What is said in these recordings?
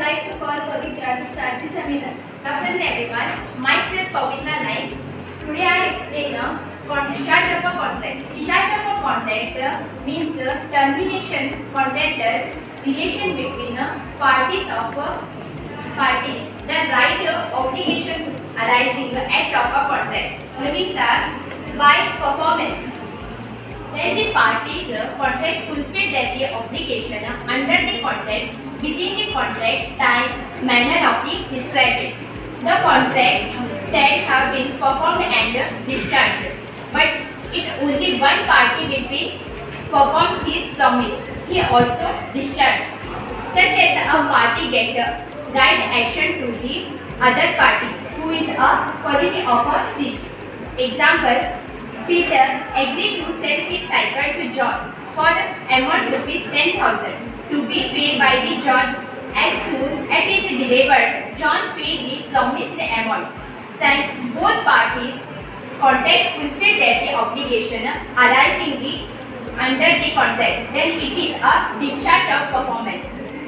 like to call Pavitra to start the seminar. Good afternoon everyone. Myself Pavitra Naik. Today I will explain discharge of a contract. Discharge of a contract means termination contract relation between parties of parties. The right obligations arising at of a contract. Means by performance. When the parties contract fulfill their obligation under the contract within the contract time manner of the described. The contract sets have been performed and discharged, but it only one party will be performs his promise. He also discharged, such as a party get right action to the other party who is a quality of a speech. Example: Peter agreed to sell his cycle to John for amount ₹10,000 to be paid by the John. As soon as it is delivered, John paid the promised amount. Since both parties contract fulfill their obligation arising under the contract, then it is a discharge of performance.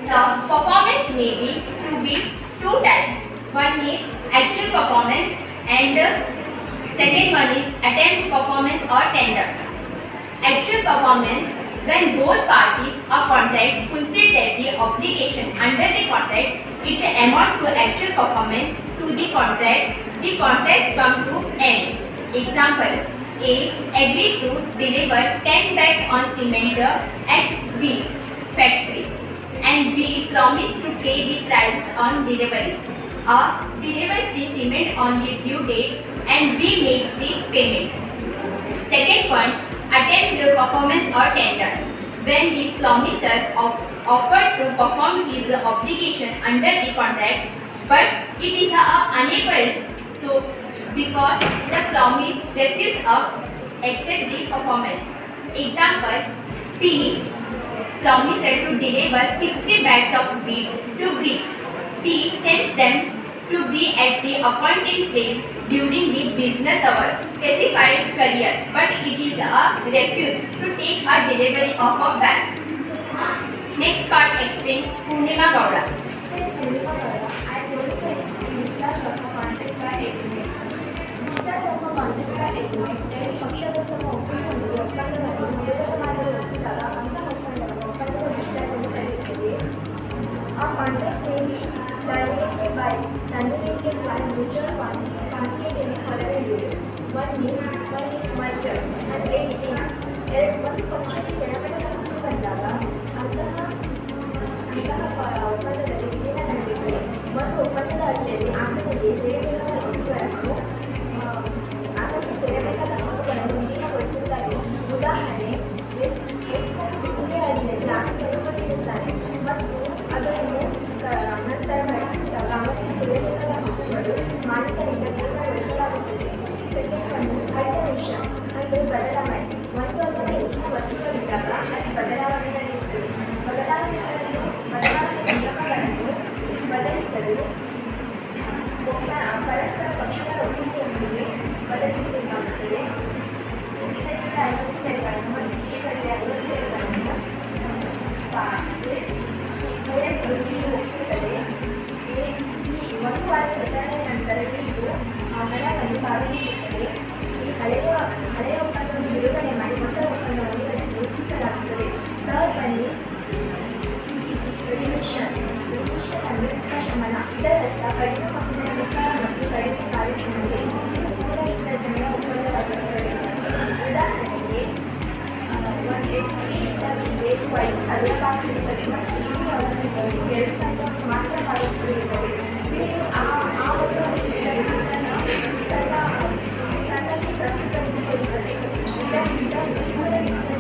Now, performance may be two types. One is actual performance and second one is attempt performance or tender. Actual performance, when both parties of contract fulfill their obligation under the contract, it amount to actual performance to the contract come to end. Example: A agreed to deliver 10 bags on cement at B factory and B promised to pay the price on delivery. A delivers the cement on the due date and B makes the payment. Second point, attempt the performance or tender. When the promisor offered to perform his obligation under the contract, but it is unable, so because the promise refuses accept the performance. Example: B promised to deliver 60 bags of wheat to B. B sends them to be at the appointed place during the business hour specified career, but it is refused to take a delivery of a bag. Next part explain Purnima Gowda. I am going to explain discharge of a contract by agreement. Discharge of a contract by agreement ಪಕ್ಷದೊಂದಿಗೆ ಒಪ್ಪಂದವನ್ನು ವಿರೋಧ ಮಾಡಲು ಒಪ್ಪಿದಾಗ ಅಂತಹ ಒಪ್ಪಂದವು discharge ಎಂದು ಕರೆಯುತ್ತದೆ. A contract may be terminated by mutual consent in the following ways. One is merger and editing. ಒಂದು ಪಕ್ಷಕ್ಕೆ ಕೆಳಗಡೆ ಬಂದಾಗ ಅಂತಹ ಒಪ್ಪಂದದಲ್ಲಿ ವಿಲೀನ ನಡೆದಿದೆ. ಒಂದು ಒಪ್ಪಂದದ ಅಡಿಯಲ್ಲಿ ಆತನಿಗೆ ಸೇರಬೇಕಾದ ಹಕ್ಕುಗಳನ್ನು ವಿಲೀನಗೊಳಿಸುತ್ತಾರೆ. ಉದಾಹರಣೆ: ಎಕ್ಸ್ ಗುತ್ತಿಗೆ ಅಡಿಯಲ್ಲಿ ಆಸ್ತಿಯನ್ನು ಹೊಂದಿರುತ್ತಾನೆ ಮತ್ತು ಅದನ್ನು ನಂತರ ಬಳಸಿದಾಗ ಅವರಿಗೆ ಸೇರಬೇಕಾದ ಹಕ್ಕುಗಳು ಮಾಲೀಕರಿಂದ ವಿಲೀನಗೊಳಿಸಲಾಗುತ್ತದೆ. ಸೆಕೆಂಡ್ ಒನ್ ಅಲ್ಟರೇಷನ್ ಅಂದರೆ ಬದಲಾವಣೆ. ಒಂದು ಅಥವಾ ಹೆಚ್ಚಿನ ವಸ್ತುಗಳಿದ್ದಾಗ ಅಲ್ಲಿ ಬದಲಾವಣೆ ನಡೆಯುತ್ತದೆ. ಬದಲಾವಣೆಗಳನ್ನು ನಿಯಮಗಳನ್ನು ಬದಲಿಸಲು ಪರಸ್ಪರ ಪಕ್ಷಗಳ ಒಪ್ಪಿಗೆಯೊಂದಿಗೆ ಬದಲಿಸಬೇಕಾಗುತ್ತದೆ. ಇದರಿಂದ 50 ದಿನಗಳನ್ನು ಮತ್ತು ಕ್ರಿಯೆಗಳಿಗೆ 50 ದಿನಗಳನ್ನು ಪೂರೈಸಲು ಒಪ್ಪುತ್ತದೆ. ಈ ಒಂದು ವಾರದ ವಿತರಣೆಯ ನಂತರ ಇದು ಹಣವನ್ನು ಪಾವತಿಸುತ್ತದೆ. ಈ ಹಳೆಯ ಒಪ್ಪಂದವನ್ನು ಬಿಡುಗಡೆ ಮಾಡಿ ಹೊಸ ಒಪ್ಪಂದವನ್ನು ರೂಪಿಸಲಾಗುತ್ತದೆ. ಥರ್ಡ್ ಒನ್ ಈಸ್ ರಿಮಿಷನ್ ಅಂದರೆ ಉಪಶಮನ. ಇದರರ್ಥ ಕಡಿಮೆ ಮೊತ್ತದ ಸ್ವೀಕಾರ ಮತ್ತು ಕಡಿಮೆ ಕಾರ್ಯಕ್ಷಮತೆ ಪೂರೈಸಿದ ಜನರ ಒಪ್ಪಂದವಾಗುತ್ತದೆ. ಉದಾಹರಣೆಗೆ ಒಂದು ಎಕ್ಸ್ಪೀರಿಯನ್ಸ್ ವೈಟ್ ಸರಳವಾಗಿರುತ್ತದೆ ಮತ್ತು ಈ ಅವಧಿಗಳು 2 ಸಾವಿರ ಮಾತ್ರ ಪಾವತಿಸಿರುತ್ತದೆ. ಆ ಒಪ್ಪಂದವನ್ನು ವಿತರಿಸಿ ತನ್ನಲ್ಲಿ ಪ್ರಸ್ತುತಪಡಿಸಿಕೊಳ್ಳುತ್ತದೆ. ಇದರಿಂದ ಪೂರೈಸಿದ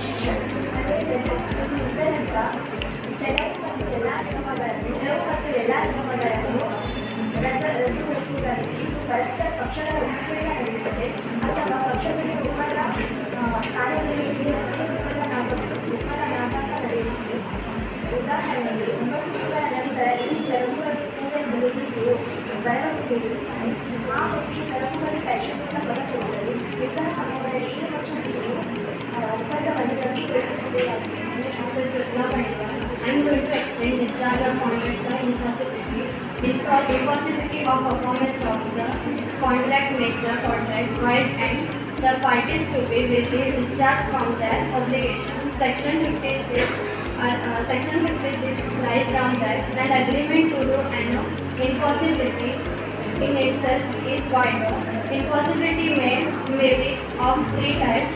ಶಿಕ್ಷಣ ಇದರಿಂದ ಕೆಲವು ಮತ್ತು ಎಲ್ಲ ನಿಯಮಗಳನ್ನು ರದ್ದುಗೊಳಿಸುವುದರಲ್ಲಿ ಪರಸ್ಪರ ಪಕ್ಷಗಳ ಒಪ್ಪಿಗೆ ನಡೆಯುತ್ತದೆ ಅಥವಾ ಪಕ್ಷಗಳಿಗೆ ಒಪ್ಪಂದ ಕಾರ್ಯನಿರ್ವಹಿಸುವ ಒಪ್ಪಂದ ನಡೆಯುತ್ತದೆ. ಉದಾಹರಣೆಗೆ 9 ತಿಂಗಳ ನಂತರ ಈ ಸರಕುಗಳನ್ನು ಪೂರೈಸಲು ನೀವು ಭರವಸೆ ನೀಡಿರುತ್ತಾರೆ. ಆ ವ್ಯಕ್ತಿ ಸರಕುಗಳು ಫ್ಯಾಷನ್ನಿಂದ ಹೊರತುವುದರಲ್ಲಿ ಇಂತಹ ಸಮಯಗಳಲ್ಲಿ ಏನು ಮತ್ತು ನೀವು ಒಪ್ಪಂದವನ್ನು ರದ್ದುಗೊಳಿಸಬೇಕಾಗುತ್ತದೆ. I am going to explain discharge of contract by impossibility. Impossibility of performance of the contract makes the contract void and the parties to be will be discharged from their obligation. Section 56 lies down that an agreement to do an impossibility in itself is void. Impossibility may be of three types.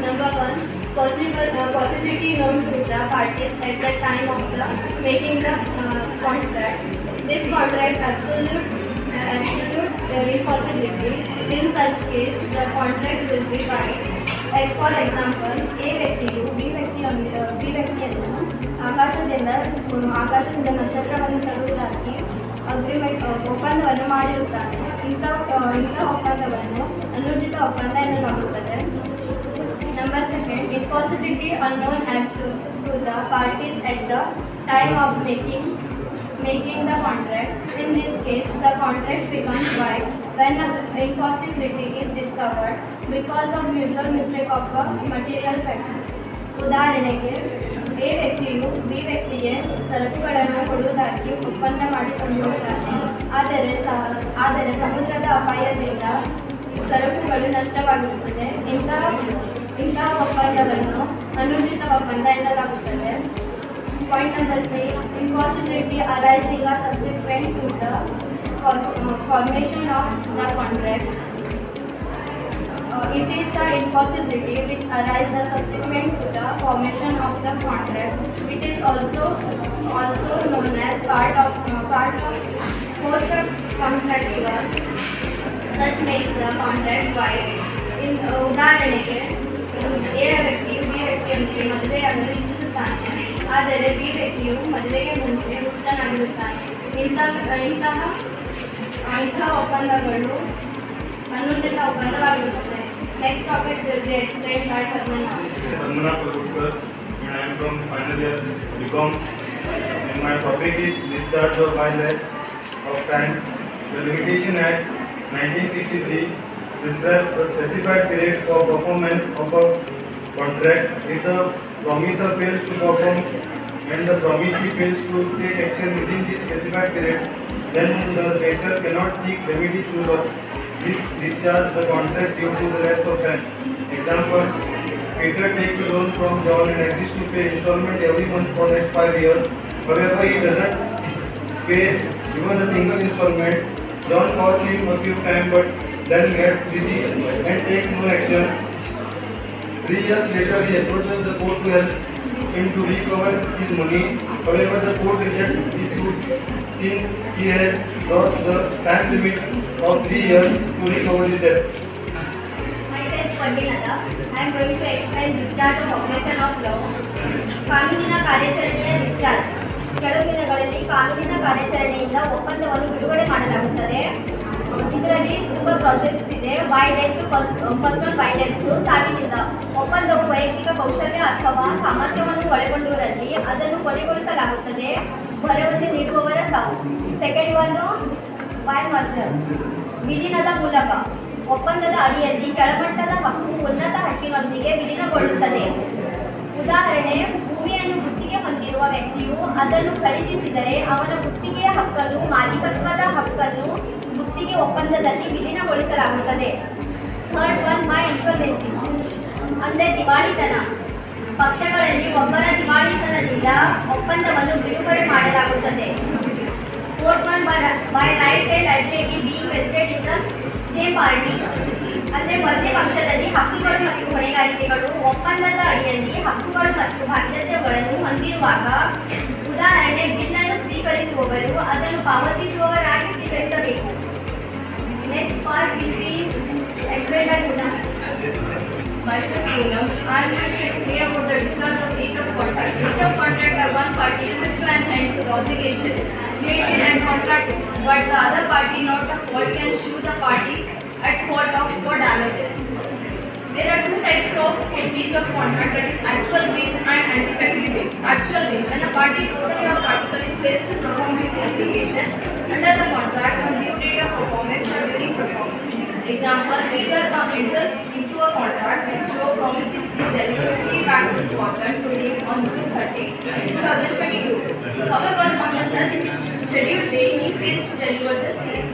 Number one, possibility known to the parties at the time of the making the contract. This contract absolute impossibility. In such case, the contract will be void. For example, A ವ್ಯಕ್ತಿಯು B ವ್ಯಕ್ತಿಯನ್ನು ಆಕಾಶದಿಂದ ನಕ್ಷತ್ರವನ್ನು ತರುವುದಾಗಿ ಒಪ್ಪಂದವನ್ನು ಮಾಡಿರುತ್ತಾನೆ. ಇಂಥ ಒಪ್ಪಂದವನ್ನು ಅನುಚಿತ ಒಪ್ಪಂದ ಎನ್ನಲಾಗುತ್ತದೆ. Number second, impossibility unknown as to the parties at the time of making the contract. In this case, the contract becomes void when an impossibility is discovered because of usual mistake of a material factors. ಉದಾಹರಣೆಗೆ A ವ್ಯಕ್ತಿಯು B ವ್ಯಕ್ತಿಗೆ ಸರಕುಗಳನ್ನು ಕೊಡುವುದಾಗಿ ಒಪ್ಪಂದ ಮಾಡಿಕೊಂಡಿರುತ್ತಾನೆ. ಆದರೆ ಸಮುದ್ರದ ಅಪಾಯದಿಂದ ಸರಕುಗಳು ನಷ್ಟವಾಗಿರುತ್ತದೆ. ಇಂತಹ ಒಪ್ಪಂದವನ್ನು ಅನುಚಿತ ಒಪ್ಪಂದ ಎನ್ನಲಾಗುತ್ತದೆ. Point number 6, impossibility arising subsequent to the formation of the contract. It is the impossibility which arises subsequent to the formation of the contract. It is also known as part of post-contractual. Such makes the contract void. In ಉದಾಹರಣೆಗೆ A ವ್ಯಕ್ತಿಯು B ವ್ಯಕ್ತಿಯೊಂದಿಗೆ ಮದುವೆಯಾಗಲು ಇಚ್ಛಿಸುತ್ತಾನೆ. ಆದರೆ B ವ್ಯಕ್ತಿಯು ಮದುವೆಗೆ ಮುಂಚೆ ಹುಚ್ಚನಾಗಿರುತ್ತಾನೆ. ಇಂತಹ ಒಪ್ಪಂದಗಳು ಅನುಚಿತ ಒಪ್ಪಂದವಾಗಿರುತ್ತದೆ. Next topic will be explained by Karwar. And I am from final year BCom. And my topic is discharge of my lapse of time. The Limitation Act 1963 prescribes a specified period for performance of a contract. If the promisor fails to perform and the promisee fails to take action within this specified period, then the debtor cannot seek remedy through this discharge the contract due to the lapse of time. Example: Peter takes a loan from John and agrees to pay installment every month for next 5 years. However, he doesn't pay even a single installment. John calls him a few times but then gets busy and takes no action. 3 years later, he approaches the court to help him to recover his money. However, the court rejects his suit since he has crossed the time limit of 3 years to recover his debt. Myself, Pandinada, I am going to explain discharge of operation of law. ಕಾನೂನಿನ ಕಾರ್ಯಾಚರಣೆಯ discharge. ಕೆಲವು ದಿನಗಳಲ್ಲಿ ಕಾನೂನಿನ ಕಾರ್ಯಾಚರಣೆಯಿಂದ ಒಪ್ಪಂದವನ್ನು ಬಿಡುಗಡೆ ಮಾಡಲಾಗುತ್ತದೆ. ಇದರಲ್ಲಿ ತುಂಬ ಪ್ರಾಸೆಸ್ ಇದೆ. ವೈಡೆನ್ಸ್ ಪರ್ಸನಲ್ ವೈಡೆನ್ಸ್ ಸಾವಿನಿಂದ ಒಪ್ಪಂದವು ವೈಯಕ್ತಿಕ ಕೌಶಲ್ಯ ಅಥವಾ ಸಾಮರ್ಥ್ಯವನ್ನು ಒಳಗೊಂಡಿರುವಲ್ಲಿ ಅದನ್ನು ಕೊನೆಗೊಳಿಸಲಾಗುತ್ತದೆ. ಭರವಸೆ ನೀಡುವವರ ಸಾವು. ಸೆಕೆಂಡ್ ಒಂದು ಬೈ ಮರ್ಸರ್ ವಿಲೀನದ ಮೂಲಕ ಒಪ್ಪಂದದ ಅಡಿಯಲ್ಲಿ ಕೆಳಮಟ್ಟದ ಹಕ್ಕು ಉನ್ನತ ಹಕ್ಕಿನೊಂದಿಗೆ ವಿಲೀನಗೊಳ್ಳುತ್ತದೆ. ಉದಾಹರಣೆ: ಭೂಮಿಯನ್ನು ಗುತ್ತಿಗೆ ಹೊಂದಿರುವ ವ್ಯಕ್ತಿಯು ಅದನ್ನು ಖರೀದಿಸಿದರೆ ಅವನ ಗುತ್ತಿಗೆಯ ಹಕ್ಕನ್ನು ಮಾಲೀಕತ್ವದ ಹಕ್ಕನ್ನು ಗುತ್ತಿಗೆ ಒಪ್ಪಂದದಲ್ಲಿ ವಿಲೀನಗೊಳಿಸಲಾಗುತ್ತದೆ. ಥರ್ಡ್ ಒನ್ ಬೈ ಇನ್ಸಾಲ್ವೆನ್ಸಿ ಅಂದರೆ ದಿವಾಳಿತನ. ಪಕ್ಷಗಳಲ್ಲಿ ಒಬ್ಬರ ದಿವಾಳಿತನದಿಂದ ಒಪ್ಪಂದವನ್ನು ಬಿಡುಗಡೆ ಮಾಡಲಾಗುತ್ತದೆ. Fourth one by rights and liability being vested in the same party ಅಂದರೆ ಒಂದೇ ಪಕ್ಷದಲ್ಲಿ ಹಕ್ಕುಗಳು ಮತ್ತು ಹೊಣೆಗಾರಿಕೆಗಳು ಒಪ್ಪಂದದ ಅಡಿಯಲ್ಲಿ ಹಕ್ಕುಗಳು ಮತ್ತು ಬಾಧ್ಯತೆಗಳನ್ನು ಹೊಂದಿರುವಾಗ, ಉದಾಹರಣೆ ಬಿಲ್ಲನ್ನು ಸ್ವೀಕರಿಸುವವರು ಅದನ್ನು ಪಾವತಿಸುವವರಾಗಿ ಸ್ವೀಕರಿಸಬೇಕು. Next part will be explained by Poonam. Myself Poonam. I am going to explain about the discharge of breach of contract. Breach of contract are one party puts to an end to the obligations created and contract, but the other party not the fault can sue the party at fault for damages. There are two types of breach of contract, that is actual breach and anticipated breach. Actual breach, when a party totally or partially fails to perform its obligations under the contract on due date of performance or during performance. Example: Peter enters into a contract with Joe promising to deliver 50 bags of cotton to him on June 30, scheduled day he fails to deliver the same.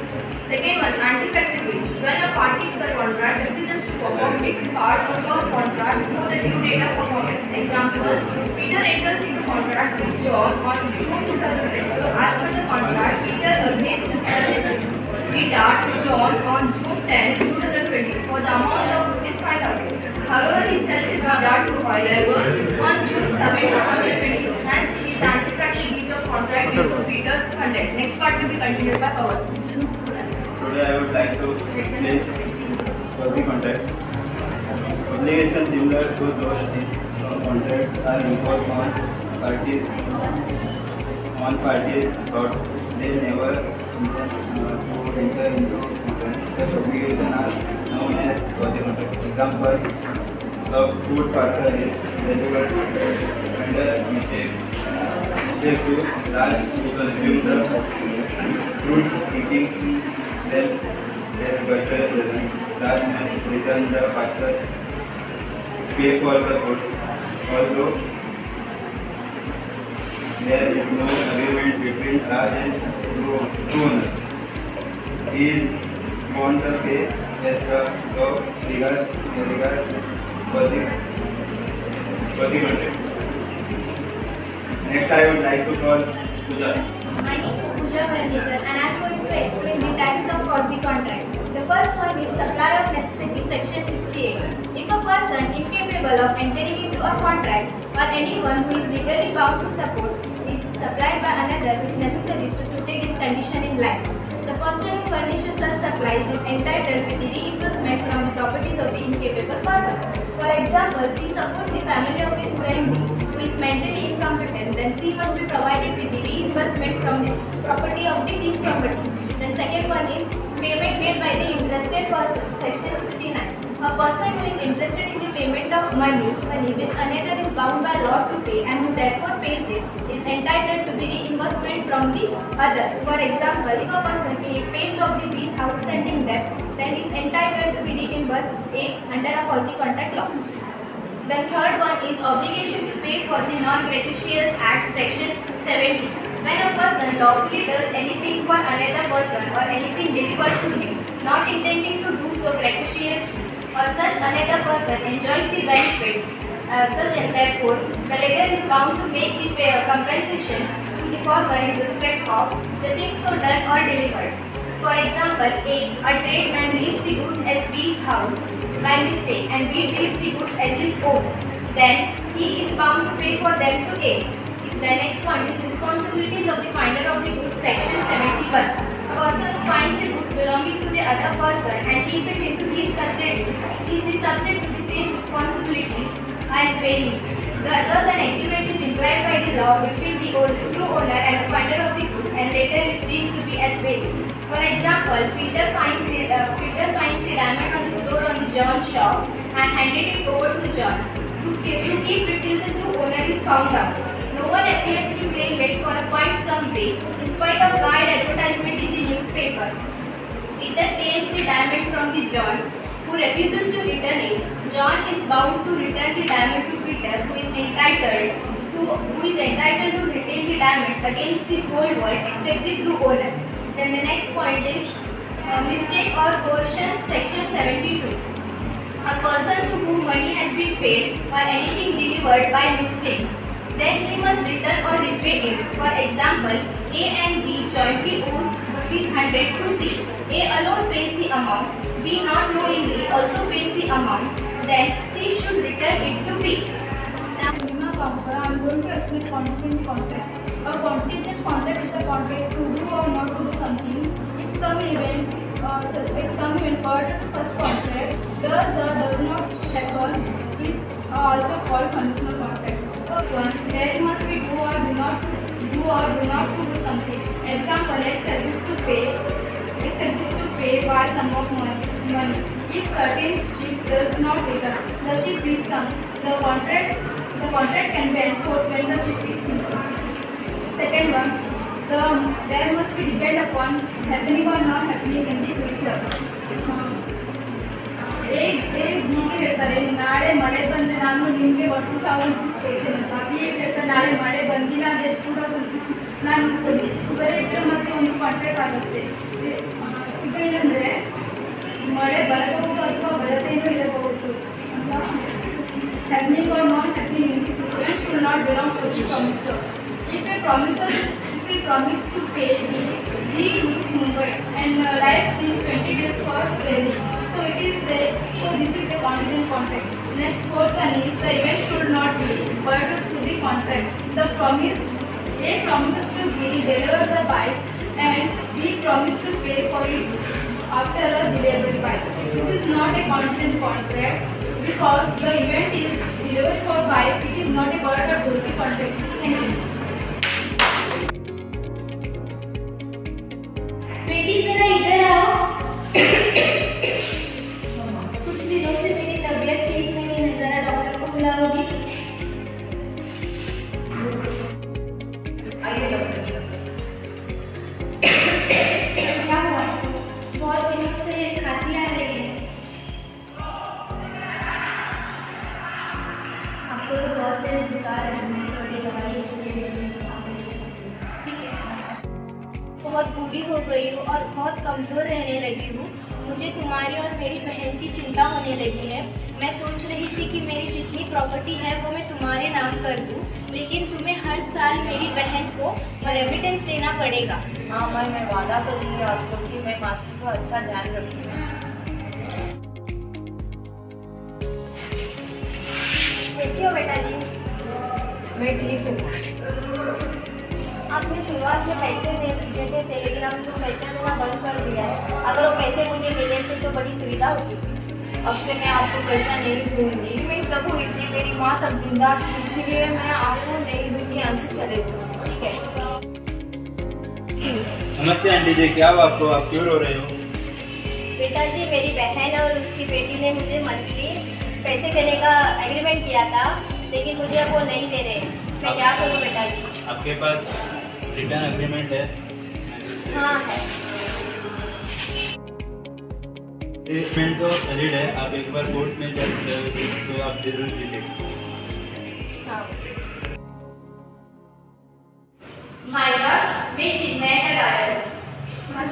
Second one, anti-factory breach. When a party to the contract refuses to perform its part of a contract before the due date of performance. Example, Peter enters into contract with John on June 2022. As per the contract, Peter agrees to sell his guitar to John on June 10, 2020 for the amount of ₹5,000. However, he sells his guitar to Oliver on June 7, 2022. Hence, it is anti-factory breach of contract due to Peter's conduct. Next part will be continued by Karwar. Today I would like to explain quasi contract. Obligations similar to those in contracts are imposed on parties, but they never intend to enter into contract. Such obligations are known as quasi contract. Example: the food parcel is delivered under mistake to large to consume the fruit, eating then their butter large must return the parcel, pay for the food. Although there is no agreement between large and true owner, he is bound to pay as the law regards quasi contract. Next, I would like to call Pooja. My name is Pooja Varnekar and I am going to explain the types of quasi contract. The first one is supply of necessity, section 68. If a person incapable of entering into a contract or anyone who is legally bound to support is supplied by another with necessaries to suit his condition in life, the person who furnishes such supplies is entitled to the reimbursement from the properties of the incapable person. For example, C supports the family of his friend who is mentally incompetent, then C must be provided with the reimbursement from the property of the D's property. Then second one is payment made by the interested person, section 69. A person who is interested in the payment of money which another is bound by law to pay and who therefore pays it is entitled to the reimbursement from the others. For example, if a person pays off the B's outstanding debt, then is entitled to be reimbursed A under a quasi contract law. The third one is obligation to pay for the non-gratuitous act, section 70. When a person lawfully does anything for another person or anything delivered to him, not intending to do so gratuitous, or such another person enjoys the benefit, therefore, the latter is bound to make the compensation to the former in respect of the things so done or delivered. For example, a tradesman leaves the goods at B's house by mistake and B treats the goods as his own. Then he is bound to pay for them to A. The next point is responsibilities of the finder of the goods, section 71. A person who finds the goods belonging to the other person and keep it into his custody is the subject to the same responsibilities as bailiff. The others an agreement is implied by the law between the true owner and the finder of the goods and later is deemed to be as bailiff. For example, Peter finds the diamond on the floor on the John's shop and handed it over to John to keep it till the true owner is found out. No one appears to claim it for a quite some way, in spite of wide advertisement in the newspaper. Peter claims the diamond from the John, who refuses to return it. John is bound to return the diamond to Peter, who is entitled to retain the diamond against the whole world except the true owner. Then the next point is mistake or coercion, section 72. A person to whom money has been paid or anything delivered by mistake, then he must return or repay it. For example, A and B jointly owes ₹100 to C. A alone pays the amount, B not knowingly also pays the amount, then C should return it to B. I am going to explain contingent contract. A contingent contract is a contract to do or not to do something. If some event pertinent to such contract does or does not happen, is also called conditional contract. First one, there must be do or do not to do something. Example, X agrees to pay by sum of money. If certain ship does not return, the ship is sunk. The contract can be enforced when the ship is sunk. Second one, there must be depend upon happening or not happening in the future. ಹೀಗೆ ಹೇಳ್ತಾರೆ, ನಾಳೆ ಮಳೆ ಬಂದರೆ ನಾನು ನಿಮಗೆ ₹1,000 ಕೊಡ್ತೀನಿ ಅಂತ. ಈಗ ಹೇಳ್ತಾರೆ ನಾಳೆ ಮಳೆ ತಂಗಿನಾಗೆ ಕೂಡ ನಾನು ಬರೀ ಇದರ ಮಧ್ಯೆ ಒಂದು ಕಾಂಟ್ರಾಕ್ಟ್ ಆಗುತ್ತೆ. ಇದು ಏನಂದರೆ ಮಳೆ ಬರಬಹುದು ಅಥವಾ ಬರದೇನೂ ಇರಬಹುದು ಅಂತ. Happening or not happening in the future should not belong to the promiser. If we promise to pay, we leaves Mumbai and life seems 20 days for training. So this is a contingent contract. Next, fourth one is the event should not be burdened to the contract. The promise, A promises to be deliver the bike and B promise to pay for it after a delivery bike. This is not a contingent contract because the event is delivered for bike. It is not a burden to the contract. Thank you. बेटी जरा इधर आओ। कुछ दिनों से मेरी तबीयत ठीक नहीं है, जरा डॉक्टर को बुलाओगी? आइए डॉक्टर। क्या हुआ? बहुत दिनों से खांसी आ रही है। आपको तो बहुत तेज बुखार है, मैं थोड़ी दवाई बहुत बूढ़ी हो गई हूँ और बहुत कमज़ोर रहने लगी हूँ। मुझे तुम्हारी और मेरी बहन की चिंता होने लगी है। मैं सोच रही थी कि मेरी जितनी प्रॉपर्टी है वो मैं तुम्हारे नाम कर दूँ, लेकिन तुम्हें हर साल मेरी बहन को रेमिटेंस देना पड़ेगा। हाँ मैं वादा करूँगी आपको कि मैं मासी का अच्छा ध्यान रखूँगी। कैसी हो बेटा जी? मैं ठीक हूँ। आपने शुरुआत में पैसे देते थे, लेकिन अब तो पैसे देना बंद कर दिया है। अगर वो पैसे मुझे मिले थे तो बड़ी सुविधा होती। अब से मैं आपको पैसा नहीं दूंगी। मैं तब हुई थी, मेरी माँ तब जिंदा थी, इसीलिए मैं आपको नहीं दूंगी। यहाँ से चले जाओ, ठीक है? नमस्ते आंटी जी, क्या हुआ आपको? आप क्यों रो रहे हो? बेटा जी, मेरी बहन और उसकी बेटी ने मुझे मंथली पैसे देने का एग्रीमेंट किया था, लेकिन मुझे अब वो नहीं दे रहे। मैं क्या करूँ बेटा जी? आपके पास रिटर्न एग्रीमेंट है? हाँ है। एग्रीमेंट तो वैलिड है, आप एक बार कोर्ट में जब तो आप जरूर लीजिए। हाँ। माय गॉड, मैं चिन्मय का गायक हूँ।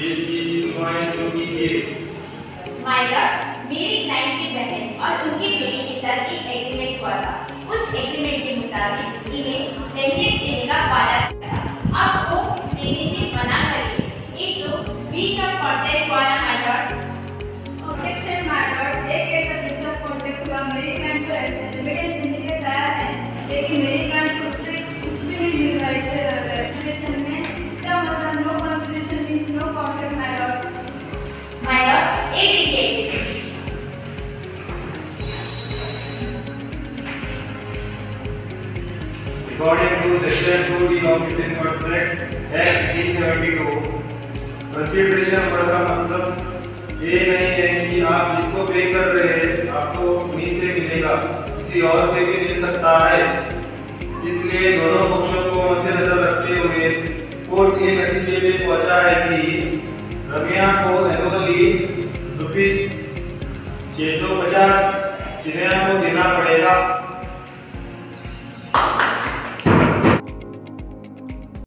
ये सी तुम्हारी जो कीजिए। माय गॉड, मेरी क्लाइंट की बहन और उनकी बेटी के साथ एक एग्रीमेंट हुआ था। उस एग्रीमेंट के मुताबिक इन्हें रेमिटेंस देने का वादा किया था। अब वो देने से मना कर दिए। एक तो ब्रीच ऑफ कॉन्ट्रैक्ट हुआ ना my Lord? Objection my lord, एक ऐसा ब्रीच ऑफ कॉन्ट्रैक्ट हुआ। मेरी क्लाइंट को रेमिटेंस देने के तैयार है, लेकिन मेरी क्लाइंट को उससे कुछ भी नहीं मिल रहा है इस एप्लीकेशन में। इसका मतलब no consideration means no contract my lord. My lord, एक देखिए। According to Section 2D of Indian Contract Act 1872, consideration का मतलब ये नहीं है कि आप जिसको पे कर रहे हैं आपको उन्हीं से मिलेगा, किसी और से भी मिल सकता है। इसलिए दोनों पक्षों को मद्देनजर रखते हुए कोर्ट ये नतीजे पे पहुंचा है कि रम्या को एनुअली ₹650, चिन्मया को